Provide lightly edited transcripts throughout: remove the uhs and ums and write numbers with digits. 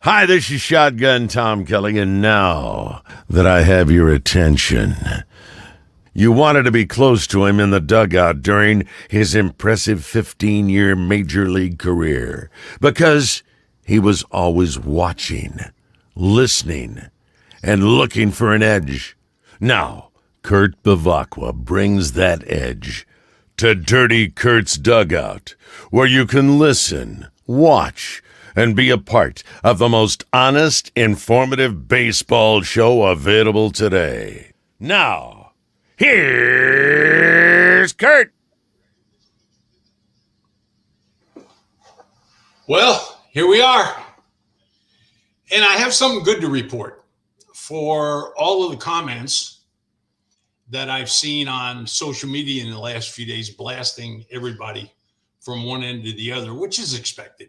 Hi, this is Shotgun Tom Kelly, and now that I have your attention, you wanted to be close to him in the dugout during his impressive 15-year Major League career because he was always watching, listening, and looking for an edge. Now, Kurt Bavacqua brings that edge to Dirty Kurt's Dugout, where you can listen, watch, and be a part of the most honest, informative baseball show available today. Now, here's Kurt. Well, here we are. And I have something good to report for all of the comments that I've seen on social media in the last few days, blasting everybody from one end to the other, which is expected.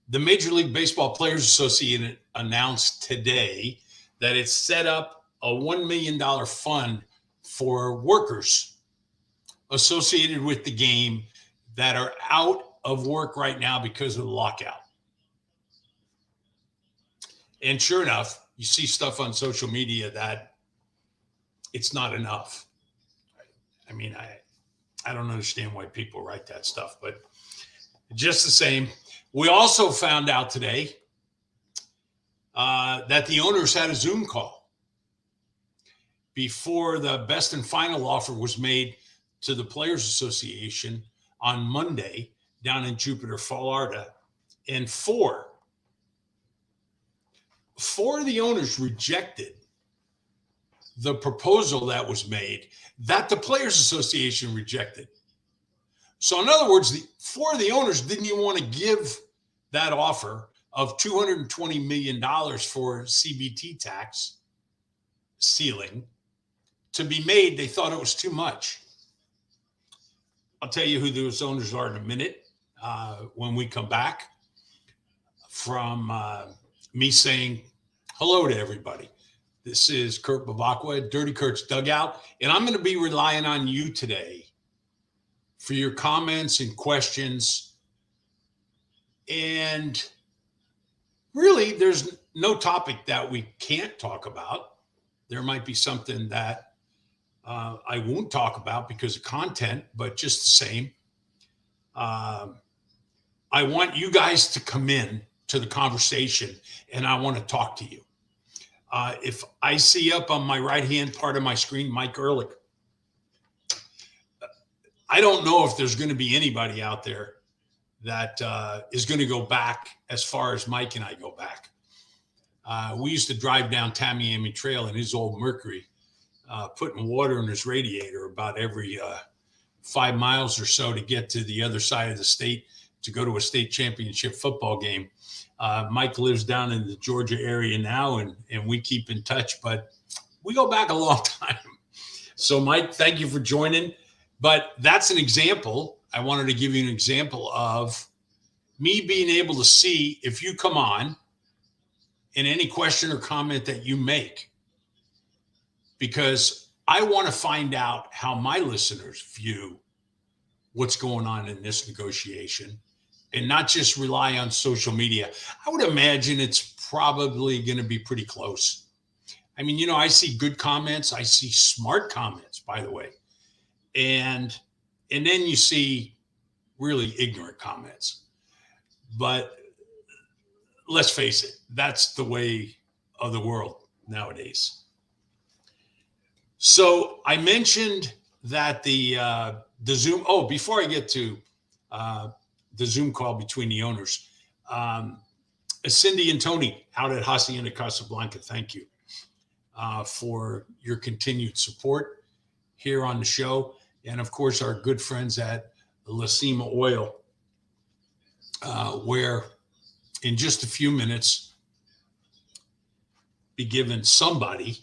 The Major League Baseball Players Association announced today that it's set up a $1 million fund for workers associated with the game that are out of work right now because of the lockout. And sure enough, you see stuff on social media that it's not enough. I mean, I don't understand why people write that stuff, but just the same. We also found out today that the owners had a Zoom call before the best and final offer was made to the Players Association on Monday down in Jupiter, Florida. And four of the owners rejected the proposal that was made that the Players Association rejected. So in other words, four of the owners didn't even want to give that offer of $220 million for CBT tax ceiling to be made. They thought it was too much. I'll tell you who those owners are in a minute when we come back from me saying hello to everybody. This is Kurt Bavacqua, Dirty Kurt's Dugout, and I'm going to be relying on you today for your comments and questions. And really, there's no topic that we can't talk about. There might be something that I won't talk about because of content, but just the same. I want you guys to come in to the conversation, and I want to talk to you. If I see up on my right-hand part of my screen, Mike Ehrlich, I don't know if there's going to be anybody out there that is going to go back as far as Mike and I go back. We used to drive down Tamiami Trail in his old Mercury, putting water in his radiator about every 5 miles or so to get to the other side of the state to go to a state championship football game. Mike lives down in the Georgia area now, and we keep in touch, but we go back a long time. So, Mike, thank you for joining. But that's an example. I wanted to give you an example of me being able to see if you come on and any question or comment that you make, because I want to find out how my listeners view what's going on in this negotiation and not just rely on social media. I would imagine it's probably going to be pretty close. I mean, you know, I see good comments. I see smart comments, by the way. And then you see really ignorant comments. But let's face it, that's the way of the world nowadays. So I mentioned that the Zoom. Oh, before I get to the Zoom call between the owners, Cindy and Tony out at Hacienda Casablanca, thank you for your continued support here on the show. And of course, our good friends at Lacima Oil, where in just a few minutes, be given somebody,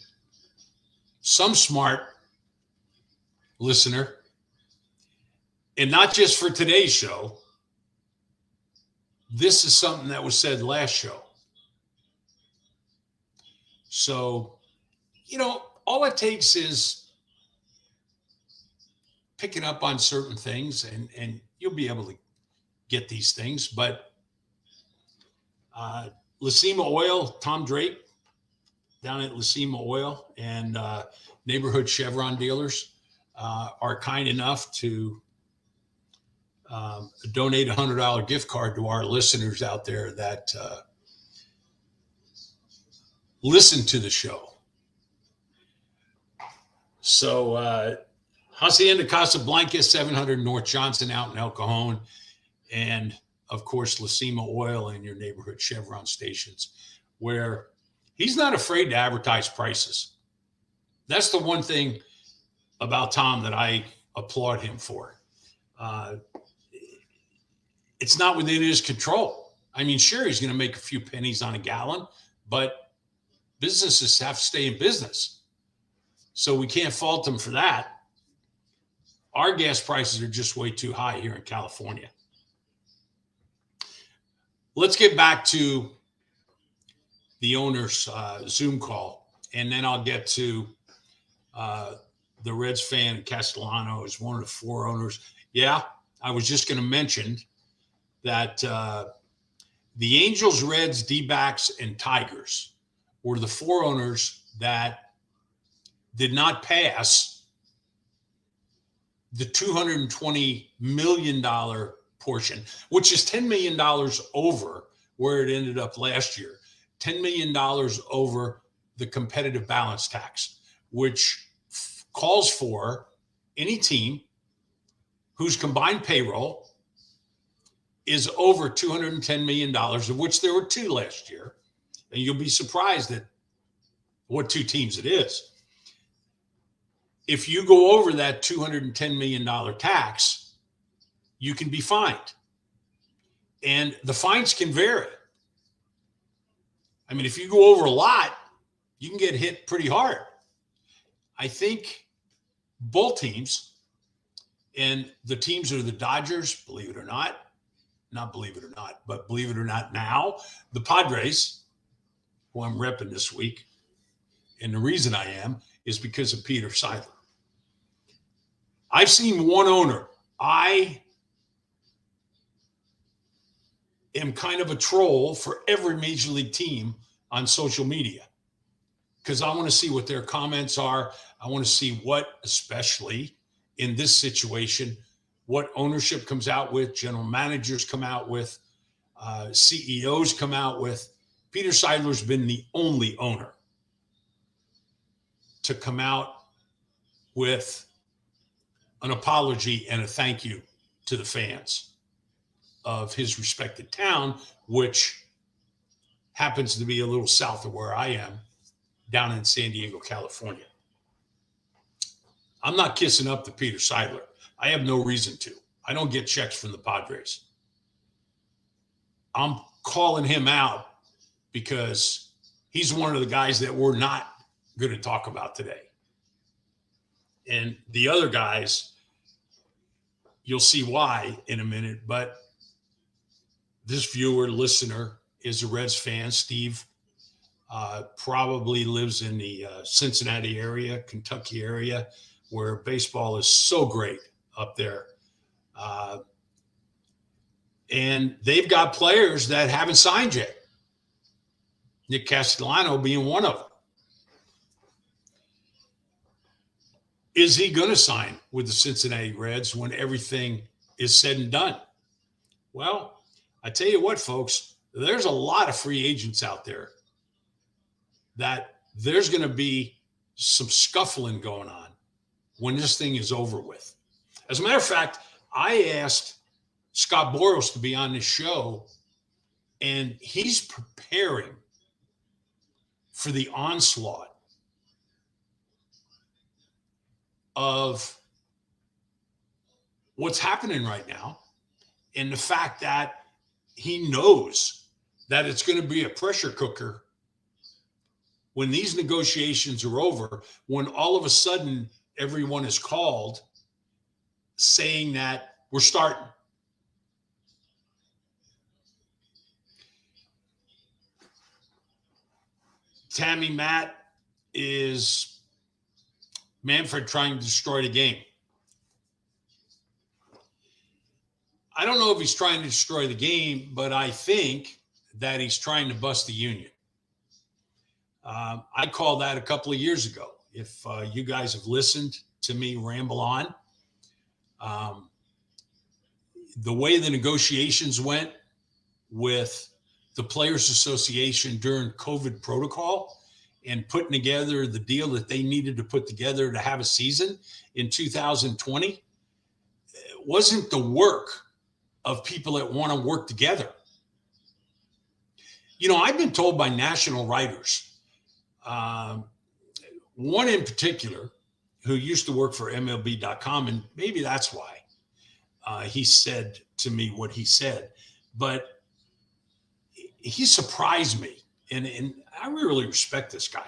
some smart listener, and not just for today's show. This is something that was said last show. So, you know, all it takes is picking up on certain things, and you'll be able to get these things. But Lacima Oil, Tom Drake down at Lacima Oil and neighborhood Chevron dealers are kind enough to donate a $100 gift card to our listeners out there that listen to the show. So Hacienda Casablanca, 700 North Johnson out in El Cajon, and of course Lacima Oil in your neighborhood Chevron stations, where he's not afraid to advertise prices. That's the one thing about Tom that I applaud him for. It's not within his control. I mean, sure, he's going to make a few pennies on a gallon, but businesses have to stay in business. So we can't fault him for that. Our gas prices are just way too high here in California. Let's get back to the owner's Zoom call, and then I'll get to the Reds fan, Castellano, is one of the 4 owners. Yeah, I was just going to mention that the Angels, Reds, D-backs, and Tigers were the 4 owners that did not pass the $220 million portion, which is $10 million over where it ended up last year. $10 million over the competitive balance tax, which calls for any team whose combined payroll is over $210 million, of which there were 2 last year. And you'll be surprised at what 2 teams it is. If you go over that $210 million tax, you can be fined. And the fines can vary. I mean, if you go over a lot, you can get hit pretty hard. I think both teams, and the teams are the Dodgers, believe it or not, not believe it or not, but believe it or not now, the Padres, who I'm repping this week, and the reason I am is because of Peter Seidler. I've seen one owner. I am kind of a troll for every major league team on social media because I want to see what their comments are. I want to see what, especially in this situation, what ownership comes out with, general managers come out with, CEOs come out with. Peter Seidler's been the only owner to come out with an apology and a thank you to the fans of his respected town, which happens to be a little south of where I am, down in San Diego, California. I'm not kissing up to Peter Seidler. I have no reason to. I don't get checks from the Padres. I'm calling him out because he's one of the guys that we're not going to talk about today. And the other guys, you'll see why in a minute, but this viewer, listener, is a Reds fan. Steve probably lives in the Cincinnati area, Kentucky area, where baseball is so great up there. And they've got players that haven't signed yet. Nick Castellano being one of them. Is he going to sign with the Cincinnati Reds when everything is said and done? Well, I tell you what, folks, there's a lot of free agents out there that there's going to be some scuffling going on when this thing is over with. As a matter of fact, I asked Scott Boros to be on this show, and he's preparing for the onslaught of what's happening right now, and the fact that he knows that it's going to be a pressure cooker when these negotiations are over, when all of a sudden everyone is called saying that we're starting. Tammy Matt, is Manfred trying to destroy the game? I don't know if he's trying to destroy the game, but I think that he's trying to bust the union. I called that a couple of years ago. If you guys have listened to me ramble on, the way the negotiations went with the Players Association during COVID protocol and putting together the deal that they needed to put together to have a season in 2020, it wasn't the work of people that want to work together. You know, I've been told by national writers, one in particular who used to work for MLB.com, and maybe that's why he said to me what he said, but he surprised me. And I really respect this guy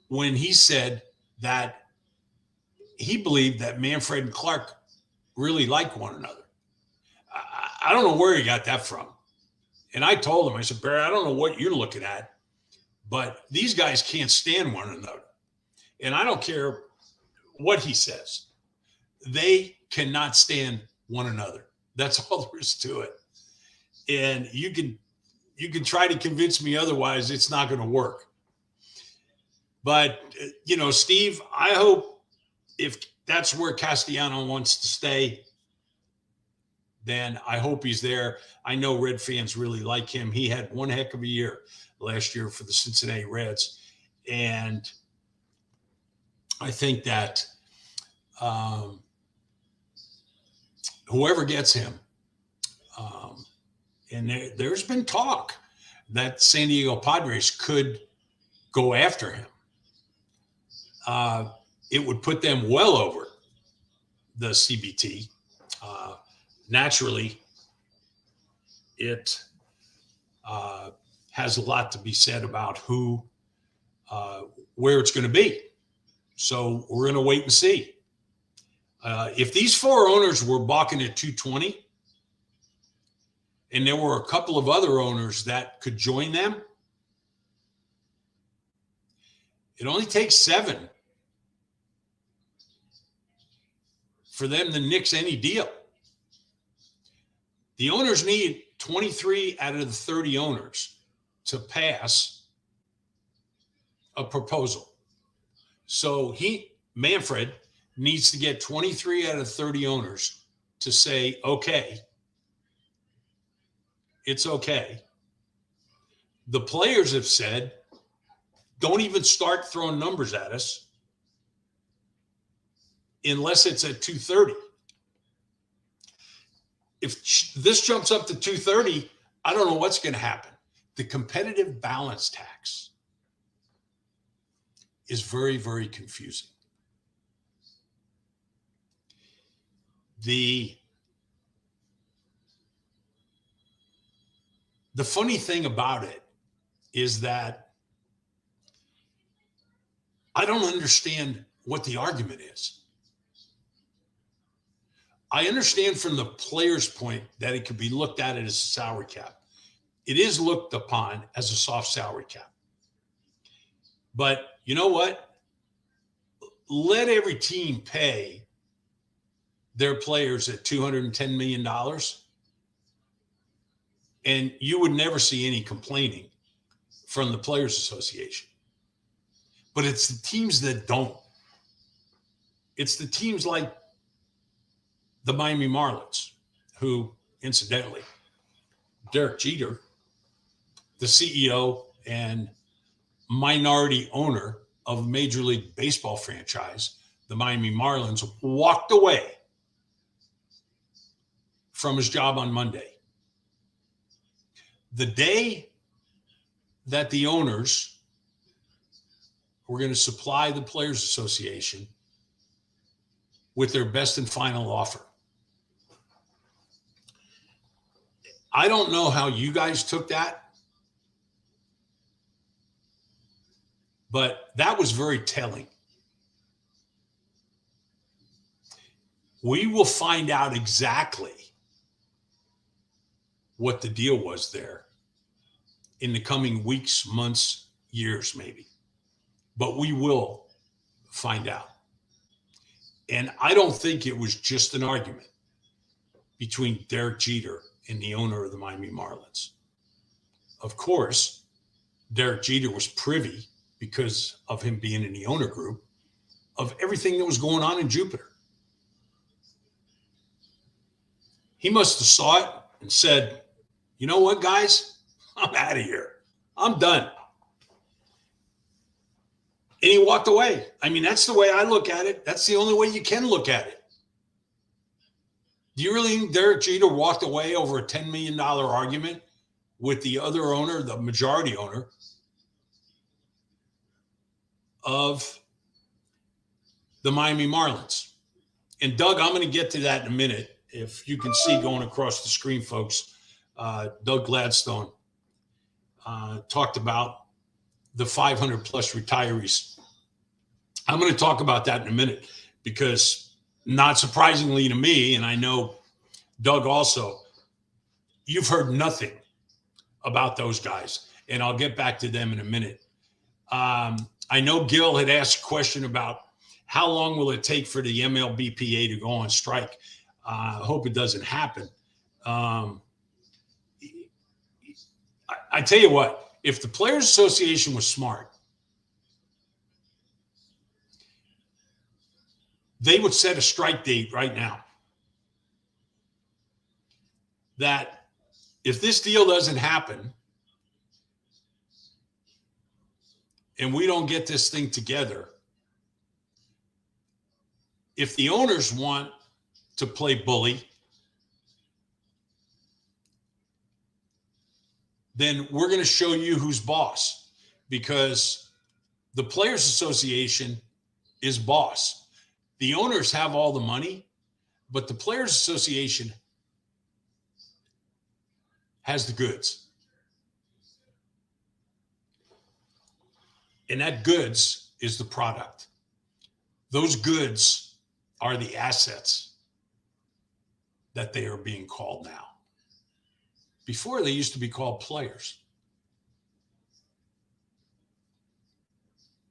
when he said that he believed that Manfred and Clark really like one another. I don't know where he got that from. And I told him, I said, Barry, I don't know what you're looking at, but these guys can't stand one another. And I don't care what he says. They cannot stand one another. That's all there is to it. And you can try to convince me otherwise. It's not going to work. But, you know, Steve, I hope if that's where Castellano wants to stay, then I hope he's there. I know Red fans really like him. He had one heck of a year last year for the Cincinnati Reds. And I think that whoever gets him, and there's been talk that San Diego Padres could go after him. It would put them well over the CBT. Naturally, it has a lot to be said about where it's going to be. So we're going to wait and see. If these four owners were balking at 220, and there were a couple of other owners that could join them, it only takes 7 for them to nix any deal. The owners need 23 out of the 30 owners to pass a proposal. So Manfred needs to get 23 out of 30 owners to say, okay, it's okay. The players have said, don't even start throwing numbers at us unless it's at 230. If this jumps up to 230, I don't know what's going to happen. The competitive balance tax is very, very confusing. The funny thing about it is that I don't understand what the argument is. I understand from the player's point that it could be looked at as a salary cap. It is looked upon as a soft salary cap. But you know what? Let every team pay their players at $210 million, and you would never see any complaining from the Players Association. But it's the teams that don't. It's the teams like the Miami Marlins, who, incidentally, Derek Jeter, the CEO and minority owner of a Major League Baseball franchise, the Miami Marlins, walked away from his job on Monday. The day that the owners were going to supply the Players Association with their best and final offer. I don't know how you guys took that, but that was very telling. We will find out exactly what the deal was there in the coming weeks, months, years, maybe. But we will find out. And I don't think it was just an argument between Derek Jeter and the owner of the Miami Marlins. of course, Derek Jeter was privy, because of him being in the owner group, of everything that was going on in Jupiter. He must have saw it and said, you know what, guys? I'm out of here. I'm done. And he walked away. I mean, that's the way I look at it. That's the only way you can look at it. Do you really think Derek Jeter walked away over a $10 million argument with the other owner, the majority owner of the Miami Marlins? And Doug, I'm going to get to that in a minute. If you can see going across the screen, folks, Doug Gladstone talked about the 500 plus retirees. I'm going to talk about that in a minute, because not surprisingly to me, and I know Doug also, you've heard nothing about those guys, and I'll get back to them in a minute. I know Gil had asked a question about how long will it take for the MLBPA to go on strike. I hope it doesn't happen. I tell you what, if the Players Association was smart, they would set a strike date right now. That if this deal doesn't happen and we don't get this thing together, if the owners want to play bully, then we're going to show you who's boss, because the Players Association is boss. The owners have all the money, but the Players Association has the goods. And that goods is the product. Those goods are the assets that they are being called now. Before, they used to be called players.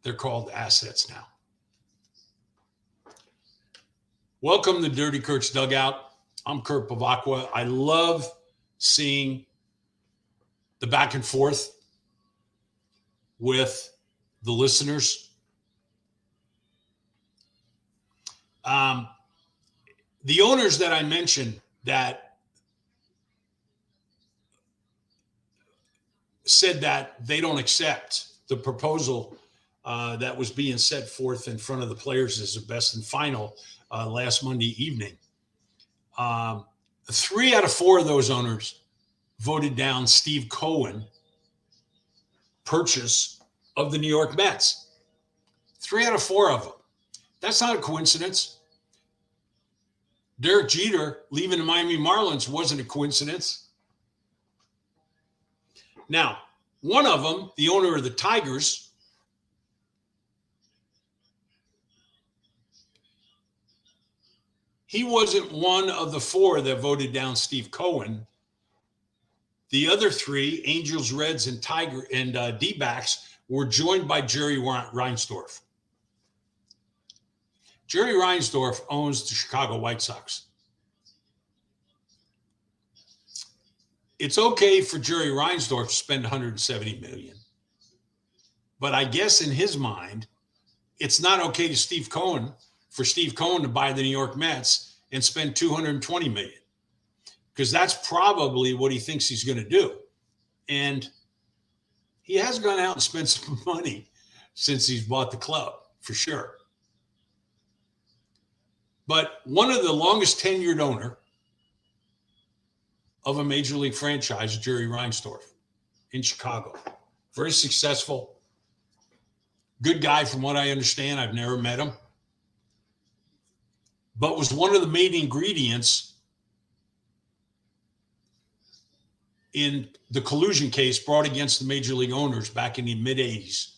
They're called assets now. Welcome to Dirty Kurt's Dugout. I'm Kurt Bavacqua. I love seeing the back and forth with the listeners. The owners that I mentioned that said that they don't accept the proposal that was being set forth in front of the players as the best and final last Monday evening. 3 out of 4 of those owners voted down Steve Cohen purchase of the New York Mets. 3 out of 4 of them. That's not a coincidence. Derek Jeter leaving the Miami Marlins wasn't a coincidence. Now, one of them, the owner of the Tigers, he wasn't one of the 4 that voted down Steve Cohen. The other 3, Angels, Reds, and D-backs, were joined by Jerry Reinsdorf. Jerry Reinsdorf owns the Chicago White Sox. It's okay for Jerry Reinsdorf to spend $170 million. But I guess in his mind, it's not okay to Steve Cohen to buy the New York Mets and spend $220 million. Because that's probably what he thinks he's going to do. And he has gone out and spent some money since he's bought the club, for sure. But one of the longest tenured owner of a major league franchise, Jerry Reinsdorf, in Chicago. Very successful. Good guy from what I understand. I've never met him. But was one of the main ingredients in the collusion case brought against the major league owners back in the mid-'80s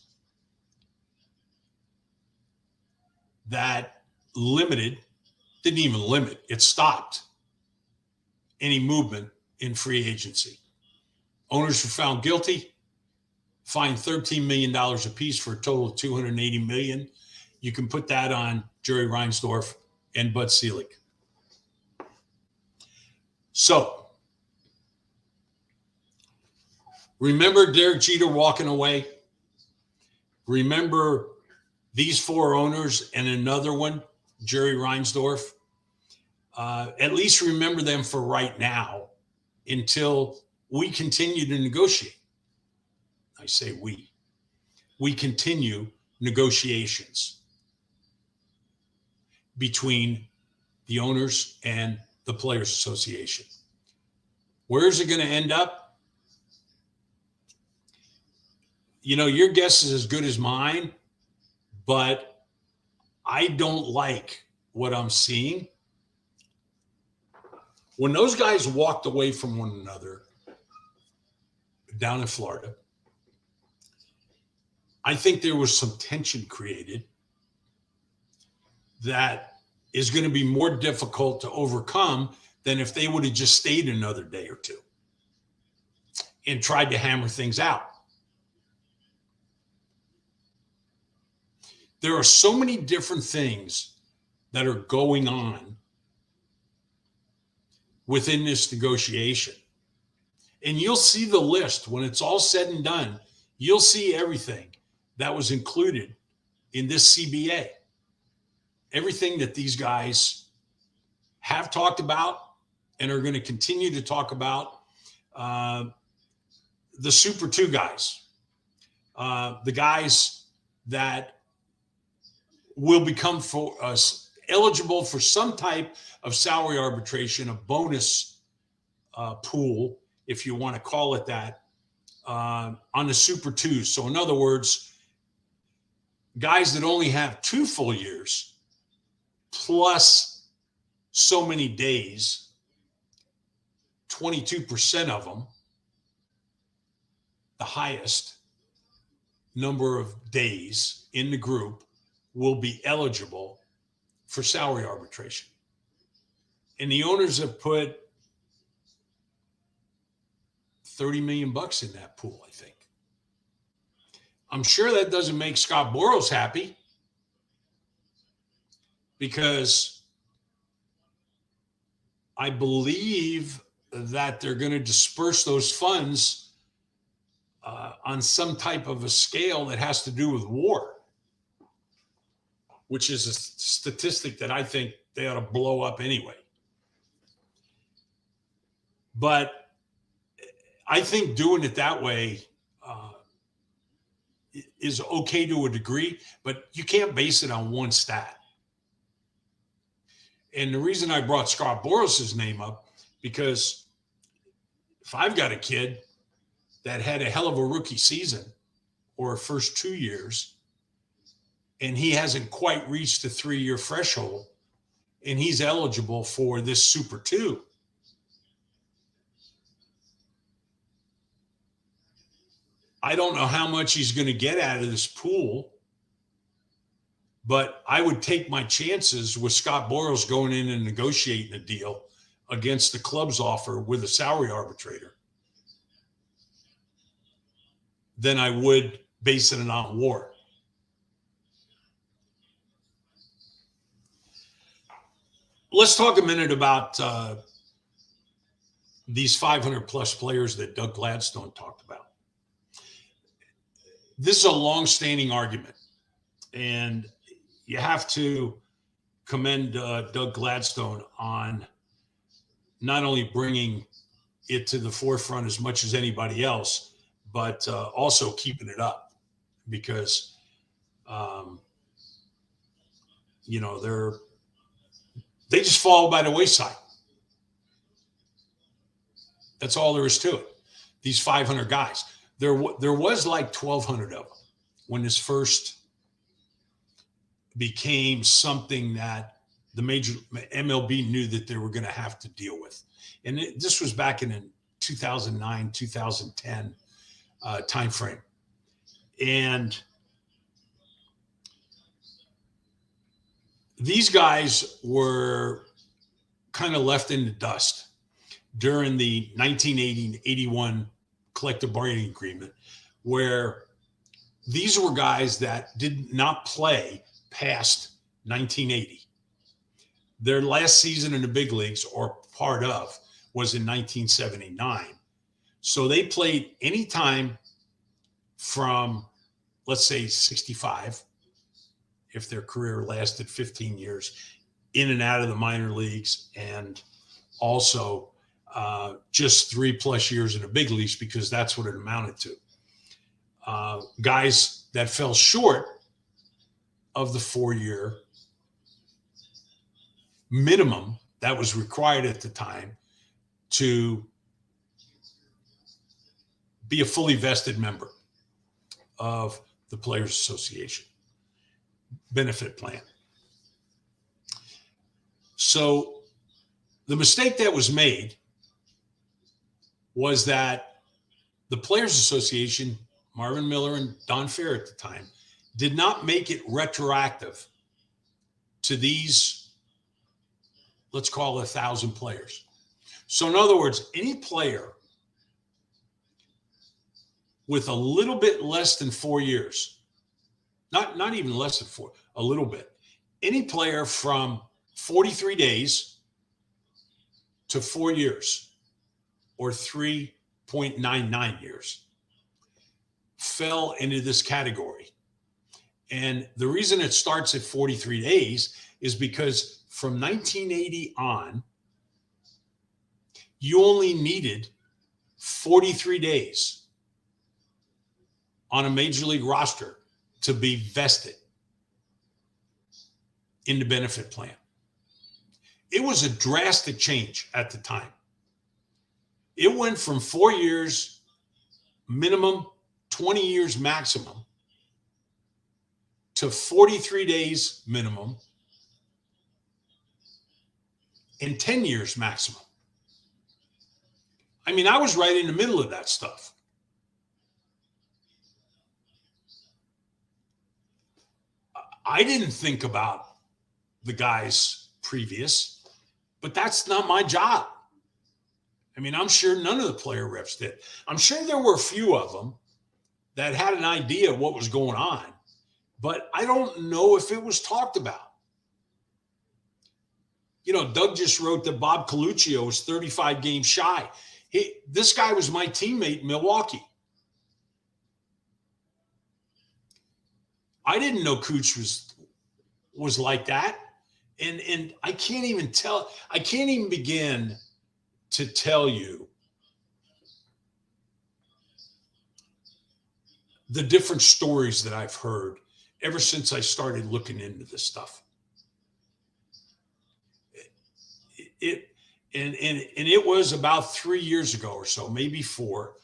that didn't even limit, it stopped any movement in free agency. Owners were found guilty, fined $13 million apiece for a total of $280 million. You can put that on Jerry Reinsdorf and Bud Selig. So Remember Derek Jeter walking away? Remember these four owners and another one, Jerry Reinsdorf? At least remember them for right now until we continue to negotiate. I say we. We continue negotiations between the owners and the Players Association. Where is it going to end up? You know, your guess is as good as mine, but I don't like what I'm seeing. When those guys walked away from one another down in Florida, I think there was some tension created that is going to be more difficult to overcome than if they would have just stayed another day or two and tried to hammer things out. There are so many different things that are going on within this negotiation. And you'll see the list when it's all said and done. You'll see everything that was included in this CBA. Everything that these guys have talked about and are going to continue to talk about. The Super 2 guys, the guys that will become for us eligible for some type of salary arbitration, a bonus pool, if you want to call it that, on the Super 2. So in other words, guys that only have 2 full years plus so many days, 22% of them, the highest number of days in the group, will be eligible for salary arbitration. And the owners have put $30 million in that pool, I think. I'm sure that doesn't make Scott Boras happy, because I believe that they're going to disperse those funds on some type of a scale that has to do with war, which is a statistic that I think they ought to blow up anyway. But I think doing it that way is okay to a degree, but you can't base it on one stat. And the reason I brought Scott Boras' name up, because if I've got a kid that had a hell of a rookie season or first 2 years, and he hasn't quite reached the 3-year threshold, and he's eligible for this Super 2, I don't know how much he's going to get out of this pool, but I would take my chances with Scott Boras going in and negotiating a deal against the club's offer with a salary arbitrator than I would basing it on war. Let's talk a minute about these 500 plus players that Doug Gladstone talked about. This is a long-standing argument, and you have to commend Doug Gladstone on not only bringing it to the forefront as much as anybody else, but also keeping it up, because, you know, they just fall by the wayside. That's all there is to it. These 500 guys. There was like 1,200 of them when this first became something that the major MLB knew that they were going to have to deal with. And this was back in 2009, 2010 timeframe. And these guys were kind of left in the dust during the 1980-81 collective bargaining agreement, where these were guys that did not play past 1980. Their last season in the big leagues, or part of, was in 1979. So they played anytime from, let's say, 65, if their career lasted 15 years, in and out of the minor leagues, and also just 3+ years in the big leagues, because that's what it amounted to. Guys that fell short of the 4-year minimum that was required at the time to be a fully vested member of the Players Association benefit plan. So the mistake that was made was that the Players Association, Marvin Miller and Don Fair at the time, did not make it retroactive to these, let's call it 1,000 players. So in other words, any player with a little bit less than 4 years, not even less than 4, a little bit, any player from 43 days to 4 years, or 3.99 years, fell into this category. And the reason it starts at 43 days is because from 1980 on, you only needed 43 days on a major league roster to be vested in the benefit plan. It was a drastic change at the time. It went from 4 years minimum, 20 years maximum, to 43 days minimum and 10 years maximum. I mean, I was right in the middle of that stuff. I didn't think about the guys previous, but that's not my job. I mean, I'm sure none of the player reps did. I'm sure there were a few of them that had an idea of what was going on, but I don't know if it was talked about. You know, Doug just wrote that Bob Coluccio was 35 games shy. This guy was my teammate in Milwaukee. I didn't know Cooch was like that. And I can't even begin to tell you the different stories that I've heard ever since I started looking into this stuff. It was about 3 years ago or so, maybe 4,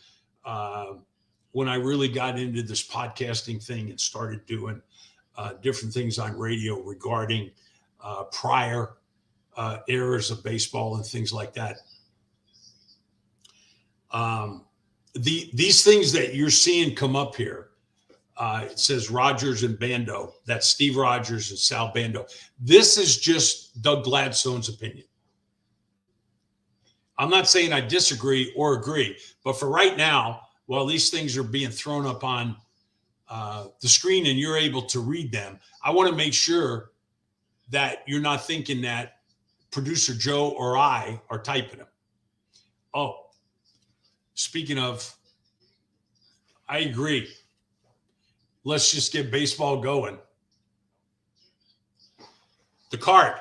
when I really got into this podcasting thing and started doing different things on radio regarding prior eras of baseball and things like that. These things that you're seeing come up here, it says Rogers and Bando. That's Steve Rogers and Sal Bando. This is just Doug Gladstone's opinion. I'm not saying I disagree or agree, but for right now, while these things are being thrown up on the screen and you're able to read them, I want to make sure that you're not thinking that producer Joe or I are typing them. Oh, speaking of, I agree. Let's just get baseball going. The card.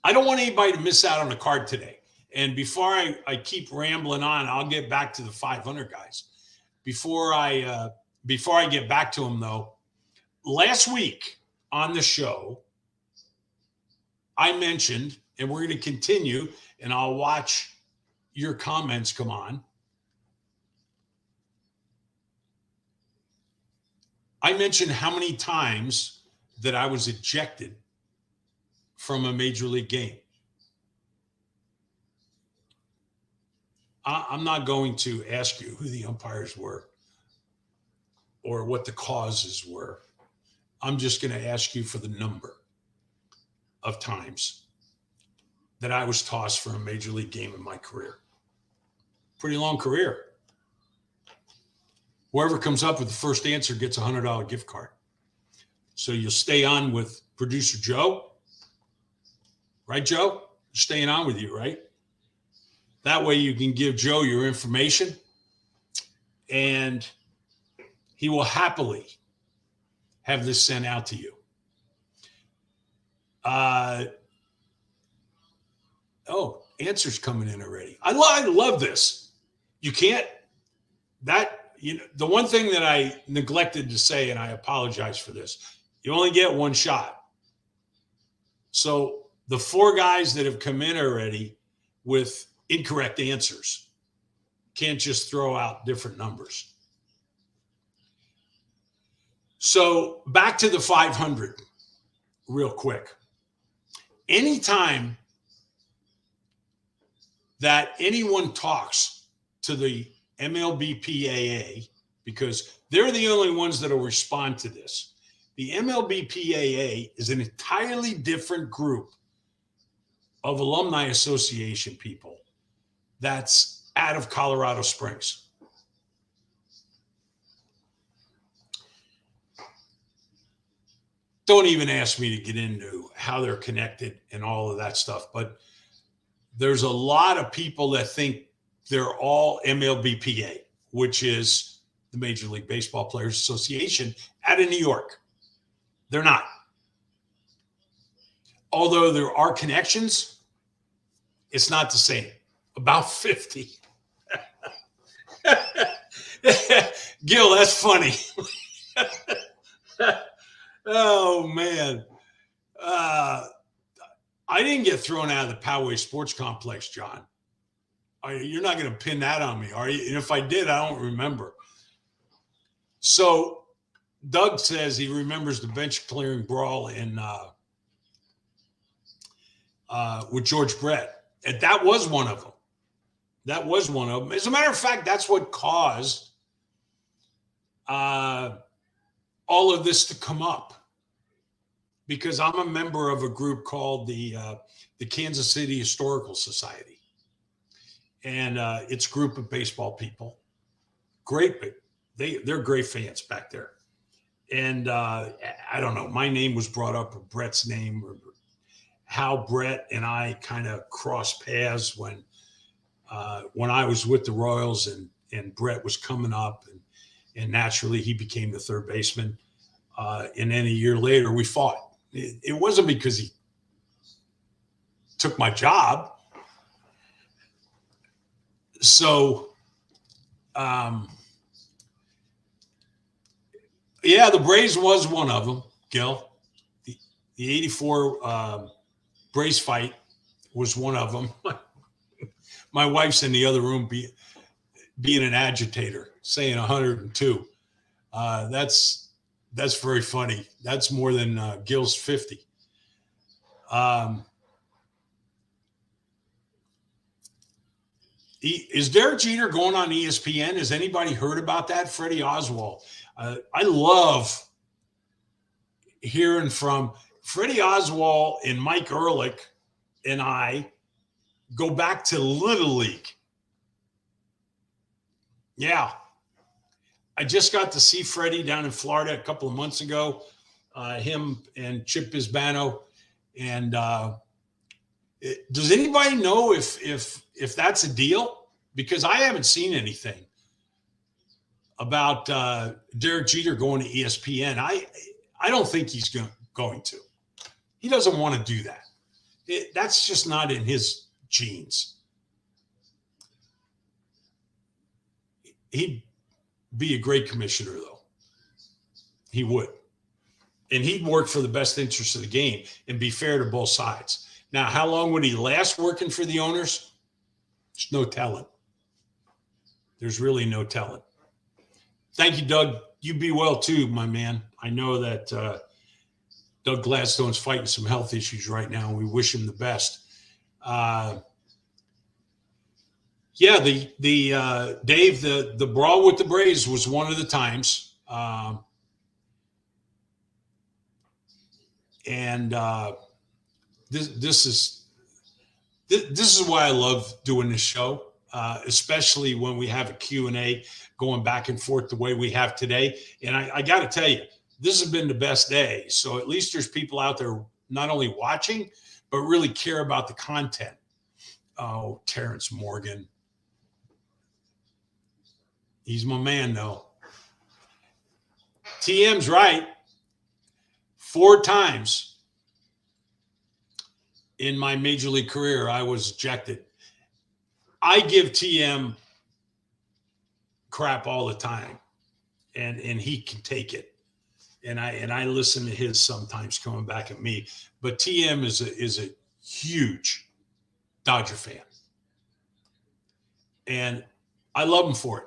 I don't want anybody to miss out on the card today. And before I keep rambling on, I'll get back to the 500 guys. Before I get back to them, though, last week on the show, I mentioned, and we're going to continue, and I'll watch your comments come on. I mentioned how many times that I was ejected from a major league game. I'm not going to ask you who the umpires were or what the causes were. I'm just going to ask you for the number of times that I was tossed from a major league game in my career. Pretty long career. Whoever comes up with the first answer gets a $100 gift card. So you'll stay on with producer Joe. Right, Joe? Staying on with you, right? That way you can give Joe your information, and he will happily have this sent out to you. Answers coming in already. I love this. You can't, the one thing that I neglected to say, and I apologize for this, you only get one shot. So the 4 guys that have come in already with incorrect answers can't just throw out different numbers. So back to the 500 real quick. Anytime that anyone talks to the MLBPAA, because they're the only ones that will respond to this. The MLBPAA is an entirely different group of alumni association people that's out of Colorado Springs. Don't even ask me to get into how they're connected and all of that stuff, but there's a lot of people that think they're all MLBPA, which is the Major League Baseball Players Association out of New York. They're not. Although there are connections, it's not the same. About 50. Gil, that's funny. Oh, man. I didn't get thrown out of the Poway Sports Complex, John. You're not going to pin that on me, are you? And if I did, I don't remember. So Doug says he remembers the bench clearing brawl in with George Brett. And that was one of them. That was one of them. As a matter of fact, that's what caused all of this to come up. Because I'm a member of a group called the Kansas City Historical Society. And it's a group of baseball people. Great. They're great fans back there. And I don't know, my name was brought up, or Brett's name, or how Brett and I kind of crossed paths when I was with the Royals and Brett was coming up, and naturally he became the third baseman. And then a year later we fought. It wasn't because he took my job. So, yeah, the Braves was one of them, Gil. The 84 Braves fight was one of them. My wife's in the other room being an agitator, saying 102. That's very funny. That's more than Gil's 50. Is Derek Jeter going on ESPN? Has anybody heard about that? Freddie Oswald. I love hearing from Freddie Oswald and Mike Ehrlich, and I go back to Little League. Yeah. I just got to see Freddie down in Florida a couple of months ago, him and Chip Bisbano. And does anybody know if that's a deal? Because I haven't seen anything about Derek Jeter going to ESPN. I don't think he's going to. He doesn't want to do that. That's just not in his genes. He'd be a great commissioner, though. He would. And he'd work for the best interest of the game and be fair to both sides. Now, how long would he last working for the owners? There's no telling. There's really no telling. Thank you, Doug. You be well, too, my man. I know that Doug Gladstone's fighting some health issues right now, and we wish him the best. Yeah, the Dave, the brawl with the Braves was one of the times. This is why I love doing this show, especially when we have a Q&A going back and forth the way we have today. And I got to tell you, this has been the best day. So at least there's people out there not only watching, but really care about the content. Oh, Terrence Morgan. He's my man, though. TM's right. 4 times in my major league career, I was ejected. I give TM crap all the time, and he can take it. And I listen to his sometimes coming back at me. But TM is a huge Dodger fan, and I love him for it.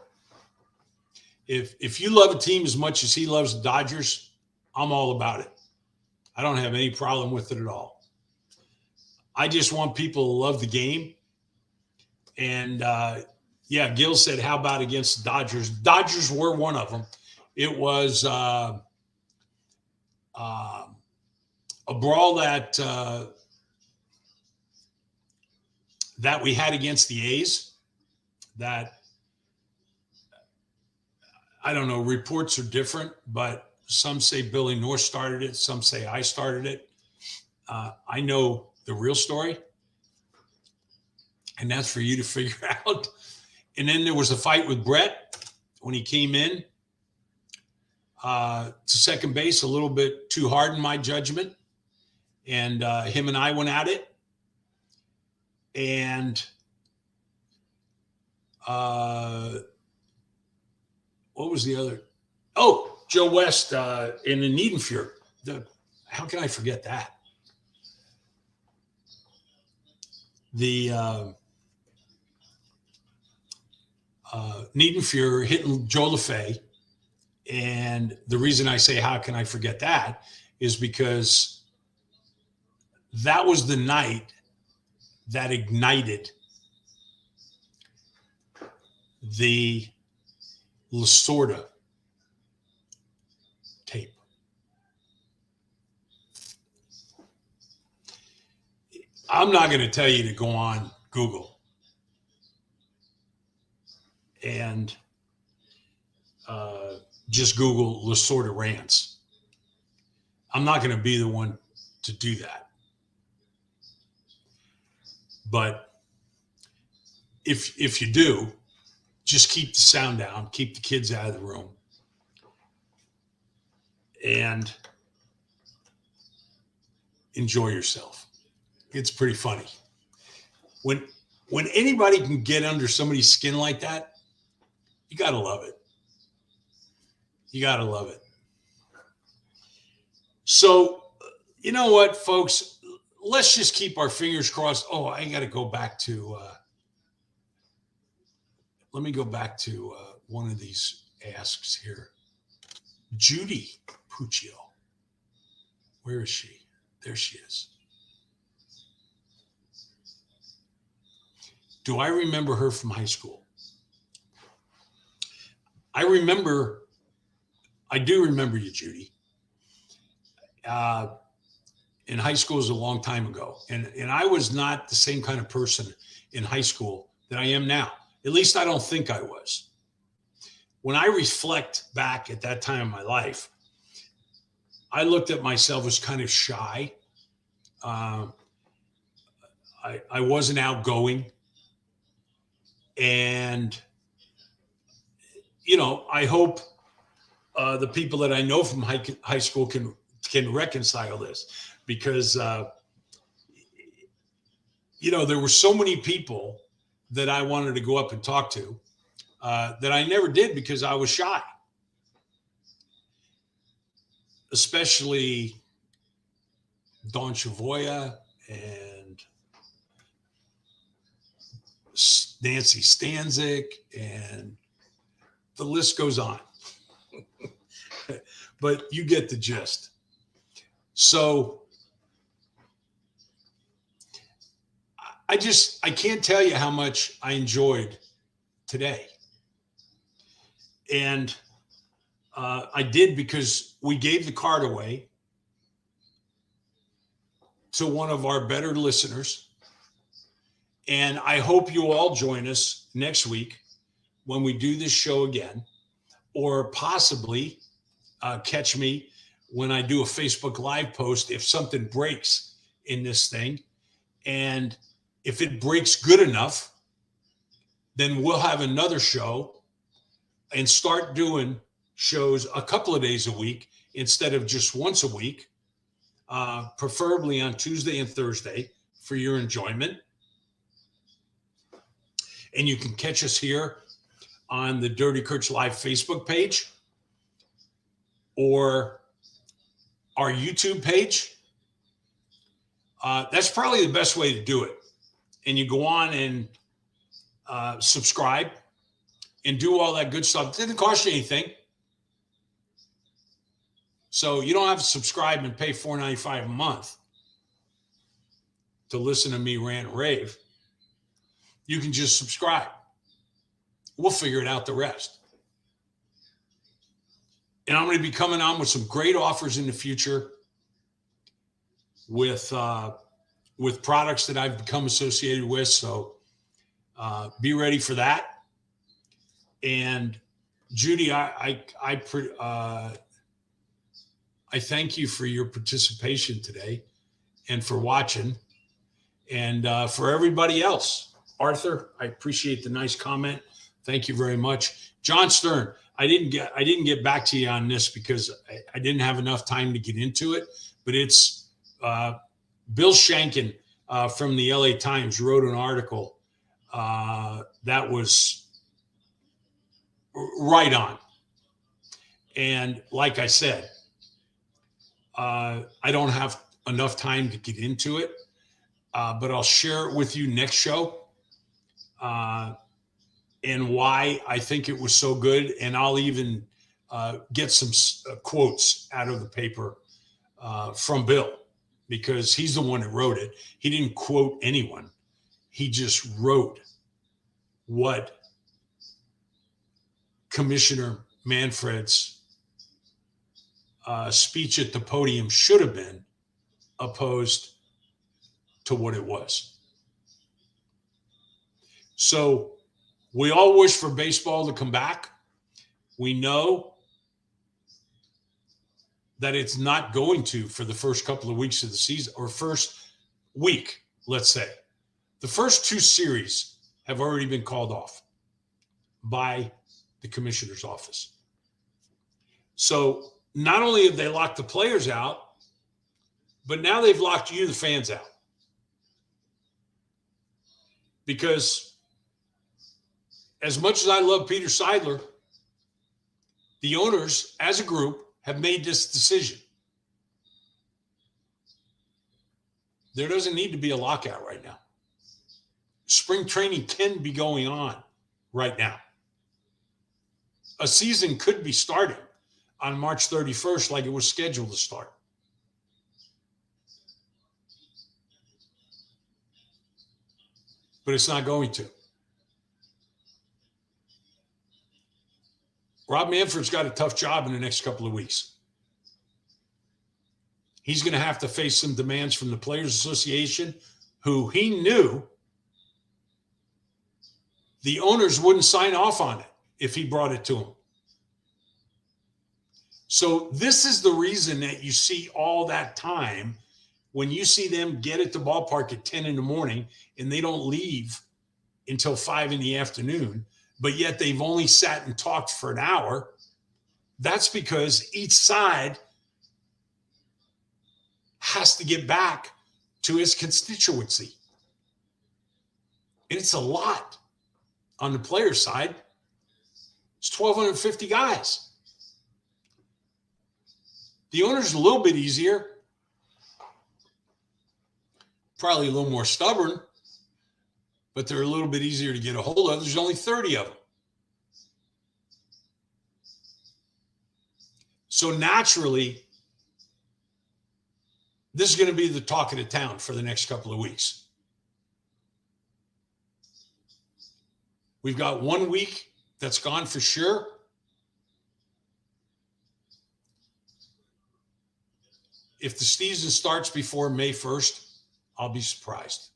If you love a team as much as he loves the Dodgers, I'm all about it. I don't have any problem with it at all. I just want people to love the game. And yeah, Gil said, how about against the Dodgers? Dodgers were one of them. It was a brawl that we had against the A's that, I don't know, reports are different, but some say Billy North started it. Some say I started it. I know the real story, and that's for you to figure out. And then there was a fight with Brett when he came in to second base, a little bit too hard in my judgment. And him and I went at it. And what was the other? Oh, Joe West in the Niedenfuhr. How can I forget that? The Niedenfuhr hitting Joe LaFay. And the reason I say how can I forget that is because that was the night that ignited the Lasorda tape. I'm not going to tell you to go on Google and just Google Lasorda rants. I'm not going to be the one to do that. But if you do, just keep the sound down, keep the kids out of the room. And enjoy yourself. It's pretty funny. When anybody can get under somebody's skin like that, you got to love it. You got to love it. So, you know what, folks? Let's just keep our fingers crossed. Oh, I got to go back to let me go back to one of these asks here. Judy Puccio. Where is she? There she is. Do I remember her from high school? I do remember you, Judy. In high school was a long time ago. And I was not the same kind of person in high school that I am now. At least I don't think I was. When I reflect back at that time in my life, I looked at myself as kind of shy. I wasn't outgoing. And, you know, I hope the people that I know from high school can reconcile this, because, you know, there were so many people that I wanted to go up and talk to that I never did because I was shy. Especially Don Chavoya and Nancy Stanzik, and the list goes on. But you get the gist. So I can't tell you how much I enjoyed today. And I did because we gave the card away to one of our better listeners. And I hope you all join us next week when we do this show again, or possibly catch me when I do a Facebook Live post if something breaks in this thing. And If it breaks good enough, then we'll have another show and start doing shows a couple of days a week instead of just once a week, preferably on Tuesday and Thursday for your enjoyment. And you can catch us here on the Dirty Kurtz Live Facebook page or our YouTube page. That's probably the best way to do it. And you go on and subscribe and do all that good stuff. It didn't cost you anything. So you don't have to subscribe and pay $4.95 a month to listen to me rant and rave. You can just subscribe. We'll figure it out the rest. And I'm going to be coming on with some great offers in the future with products that I've become associated with. So be ready for that. And Judy, I thank you for your participation today and for watching. And for everybody else, Arthur, I appreciate the nice comment. Thank you very much. John Stern, I didn't get back to you on this because I didn't have enough time to get into it, but it's Bill Shanken from the LA Times wrote an article that was right on. And like I said, I don't have enough time to get into it, but I'll share it with you next show. And why I think it was so good. And I'll even get some quotes out of the paper from Bill, because he's the one that wrote it. He didn't quote anyone. He just wrote what Commissioner Manfred's speech at the podium should have been, opposed to what it was. So we all wish for baseball to come back. We know that it's not going to for the first couple of weeks of the season, or first week, let's say. The first two series have already been called off by the commissioner's office. So not only have they locked the players out, but now they've locked you, the fans, out. Because as much as I love Peter Seidler, the owners as a group have made this decision. There doesn't need to be a lockout right now. Spring training can be going on right now. A season could be starting on March 31st like it was scheduled to start. But it's not going to. Rob Manfred's got a tough job in the next couple of weeks. He's going to have to face some demands from the Players Association, who he knew the owners wouldn't sign off on it if he brought it to them. So this is the reason that you see all that time when you see them get at the ballpark at 10 in the morning and they don't leave until 5 in the afternoon, but yet they've only sat and talked for an hour. That's because each side has to get back to his constituency. And it's a lot on the player side. It's 1,250 guys. The owner's a little bit easier, probably a little more stubborn, but they're a little bit easier to get a hold of. There's only 30 of them. So naturally, this is going to be the talk of the town for the next couple of weeks. We've got 1 week that's gone for sure. If the season starts before May 1st, I'll be surprised.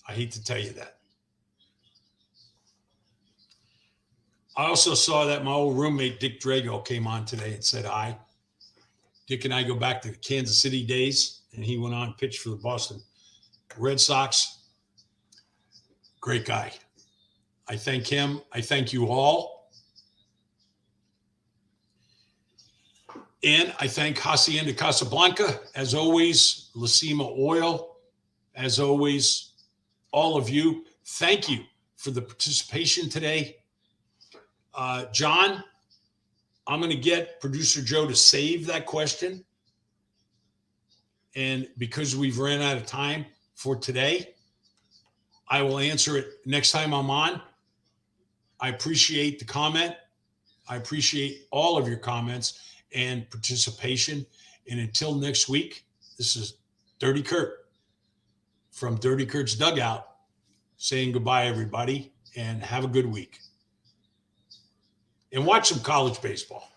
I hate to tell you that. I also saw that my old roommate, Dick Drago, came on today and said hi. Dick and I go back to the Kansas City days, and he went on and pitched for the Boston Red Sox. Great guy. I thank him. I thank you all. And I thank Hacienda Casablanca, as always, Lacima Oil, as always, all of you. Thank you for the participation today. John, I'm going to get producer Joe to save that question. And because we've ran out of time for today, I will answer it next time I'm on. I appreciate the comment. I appreciate all of your comments and participation. And until next week, this is Dirty Kurt from Dirty Kurt's Dugout saying goodbye, everybody, and have a good week. And watch some college baseball.